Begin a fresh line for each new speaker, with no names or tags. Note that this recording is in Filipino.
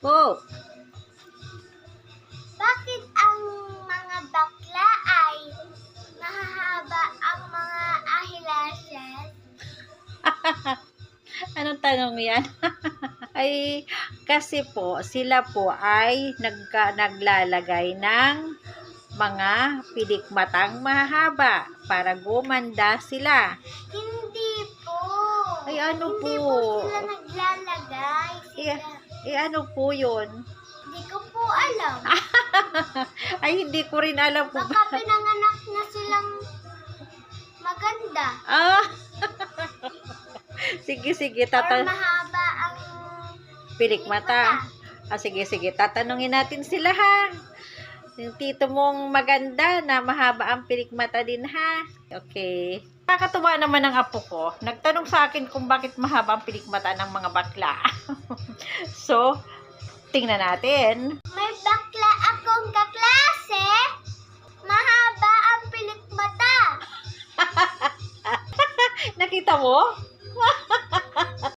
Po.
Bakit ang mga bakla ay mahahaba ang mga eyelashes?
Anong tanong yan? Ay, kasi po, sila po ay naglalagay ng mga pilikmatang mahaba para gumanda sila.
Hindi po.
Ay, ano
Hindi
po?
po sila naglalagay.
Ano po yun?
Hindi ko po alam.
Ay, hindi ko rin alam po
Baka
ba?
pinanganak na silang maganda.
Ah! Sige,
Or mahaba ang
pilikmata. Sige, tatanungin natin sila ha. Yung tito mong maganda na mahaba ang pilikmata din ha. Okay. Nakakatuwa naman ang apo ko. Nagtanong sa akin kung bakit mahaba ang pilikmata ng mga bakla. So, tingnan natin.
May bakla akong kaklase. Mahaba ang pilikmata.
Nakita mo?